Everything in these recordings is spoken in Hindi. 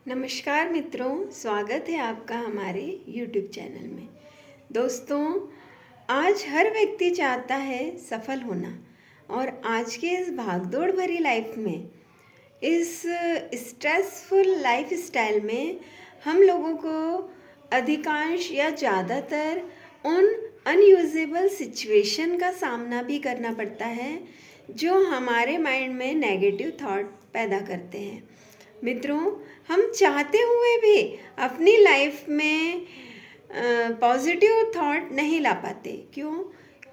नमस्कार मित्रों, स्वागत है आपका हमारे YouTube चैनल में। दोस्तों, आज हर व्यक्ति चाहता है सफल होना और आज के इस भागदौड़ भरी लाइफ में, इस स्ट्रेसफुल लाइफ स्टाइल में हम लोगों को अधिकांश या ज़्यादातर उन अनयूजेबल सिचुएशन का सामना भी करना पड़ता है जो हमारे माइंड में नेगेटिव थॉट पैदा करते हैं। मित्रों, हम चाहते हुए भी अपनी लाइफ में पॉजिटिव थॉट नहीं ला पाते। क्यों?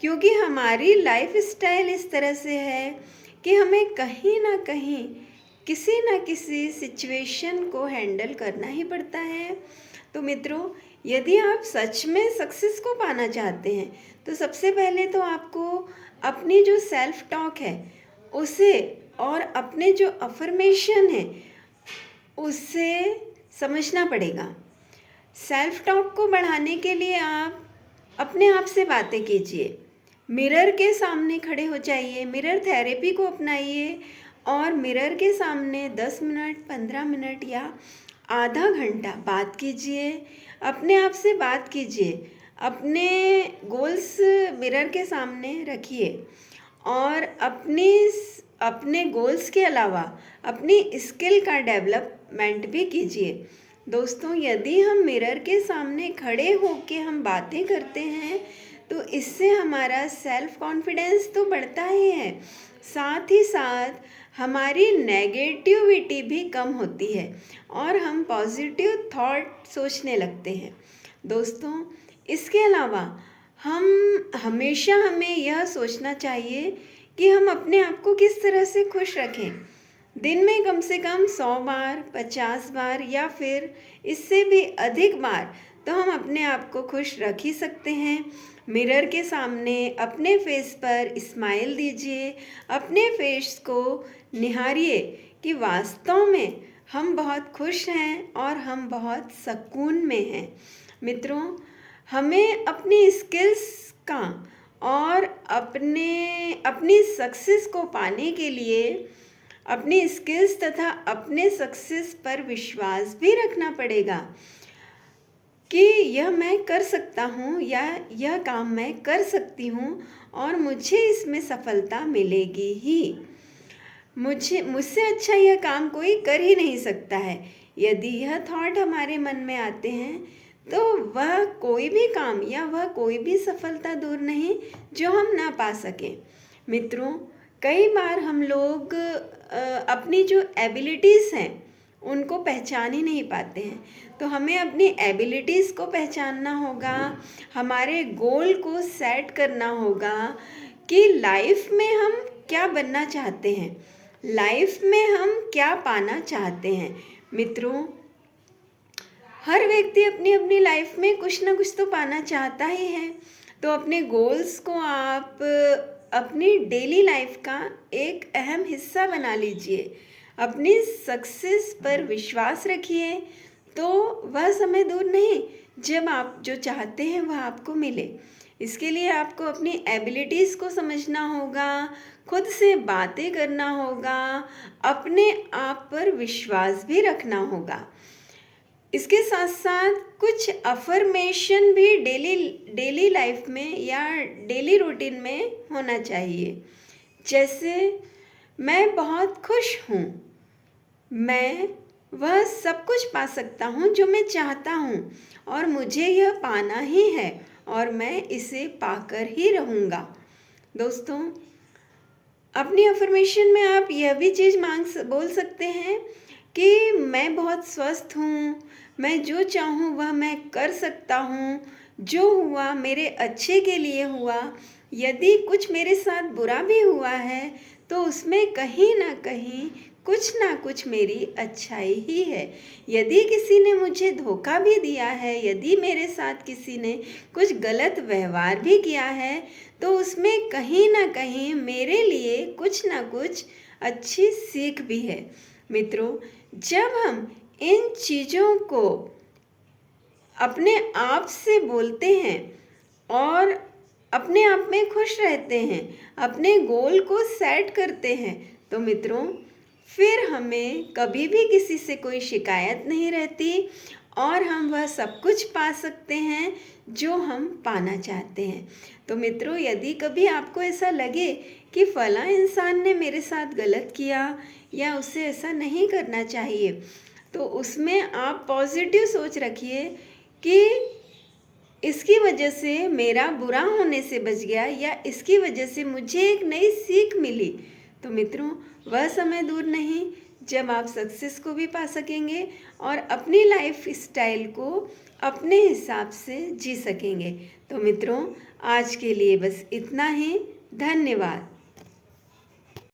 क्योंकि हमारी लाइफ स्टाइल इस तरह से है कि हमें कहीं ना कहीं किसी ना किसी सिचुएशन को हैंडल करना ही पड़ता है। तो मित्रों, यदि आप सच में सक्सेस को पाना चाहते हैं तो सबसे पहले तो आपको अपनी जो सेल्फ टॉक है उसे और अपने जो अफर्मेशन है उसे समझना पड़ेगा। सेल्फ टॉक को बढ़ाने के लिए आप अपने आप से बातें कीजिए, मिरर के सामने खड़े हो जाइए, मिरर थेरेपी को अपनाइए और मिरर के सामने 10 मिनट, 15 मिनट या आधा घंटा बात कीजिए, अपने आप से बात कीजिए, अपने गोल्स मिरर के सामने रखिए और अपने गोल्स के अलावा अपनी स्किल का डेवलपमेंट भी कीजिए। दोस्तों, यदि हम मिरर के सामने खड़े होकर हम बातें करते हैं तो इससे हमारा सेल्फ कॉन्फिडेंस तो बढ़ता ही है, साथ ही साथ हमारी नेगेटिविटी भी कम होती है और हम पॉजिटिव थॉट सोचने लगते हैं। दोस्तों, इसके अलावा हमें यह सोचना चाहिए कि हम अपने आप को किस तरह से खुश रखें। दिन में कम से कम 100 बार, 50 बार या फिर इससे भी अधिक बार तो हम अपने आप को खुश रख ही सकते हैं। मिरर के सामने अपने फेस पर स्माइल दीजिए, अपने फेस को निहारिए कि वास्तव में हम बहुत खुश हैं और हम बहुत सुकून में हैं। मित्रों, हमें अपनी स्किल्स का और अपनी सक्सेस को पाने के लिए अपनी स्किल्स तथा अपने सक्सेस पर विश्वास भी रखना पड़ेगा कि यह मैं कर सकता हूँ या यह काम मैं कर सकती हूँ और मुझे इसमें सफलता मिलेगी ही। मुझसे अच्छा यह काम कोई कर ही नहीं सकता है। यदि यह थॉट हमारे मन में आते हैं तो वह कोई भी काम या वह कोई भी सफलता दूर नहीं जो हम ना पा सकें। मित्रों, कई बार हम लोग अपनी जो एबिलिटीज़ हैं उनको पहचान ही नहीं पाते हैं। तो हमें अपनी एबिलिटीज़ को पहचानना होगा, हमारे गोल को सेट करना होगा कि लाइफ में हम क्या बनना चाहते हैं, लाइफ में हम क्या पाना चाहते हैं। मित्रों, हर व्यक्ति अपनी अपनी लाइफ में कुछ ना कुछ तो पाना चाहता ही है। तो अपने गोल्स को आप अपनी डेली लाइफ का एक अहम हिस्सा बना लीजिए। अपनी सक्सेस पर विश्वास रखिए तो वह समय दूर नहीं जब आप जो चाहते हैं वह आपको मिले। इसके लिए आपको अपनी एबिलिटीज़ को समझना होगा, खुद से बातें करना होगा, अपने आप पर विश्वास भी रखना होगा। इसके साथ साथ कुछ अफर्मेशन भी डेली लाइफ में या डेली रूटीन में होना चाहिए। जैसे, मैं बहुत खुश हूँ, मैं वह सब कुछ पा सकता हूँ जो मैं चाहता हूँ और मुझे यह पाना ही है और मैं इसे पाकर ही रहूँगा। दोस्तों, अपनी अफर्मेशन में आप यह भी चीज़ बोल सकते हैं कि मैं बहुत स्वस्थ हूँ, मैं जो चाहूँ वह मैं कर सकता हूँ, जो हुआ मेरे अच्छे के लिए हुआ। यदि कुछ मेरे साथ बुरा भी हुआ है तो उसमें कहीं ना कुछ मेरी अच्छाई ही है। यदि किसी ने मुझे धोखा भी दिया है, यदि मेरे साथ किसी ने कुछ गलत व्यवहार भी किया है तो उसमें कहीं ना कहीं मेरे लिए कुछ ना कुछ अच्छी सीख भी है। मित्रों, जब हम इन चीज़ों को अपने आप से बोलते हैं और अपने आप में खुश रहते हैं, अपने गोल को सेट करते हैं तो मित्रों, फिर हमें कभी भी किसी से कोई शिकायत नहीं रहती और हम वह सब कुछ पा सकते हैं जो हम पाना चाहते हैं। तो मित्रों, यदि कभी आपको ऐसा लगे कि फलां इंसान ने मेरे साथ गलत किया या उसे ऐसा नहीं करना चाहिए, तो उसमें आप पॉजिटिव सोच रखिए कि इसकी वजह से मेरा बुरा होने से बच गया या इसकी वजह से मुझे एक नई सीख मिली। तो मित्रों, वह समय दूर नहीं जब आप सक्सेस को भी पा सकेंगे और अपनी लाइफ स्टाइल को अपने हिसाब से जी सकेंगे। तो मित्रों, आज के लिए बस इतना ही। धन्यवाद।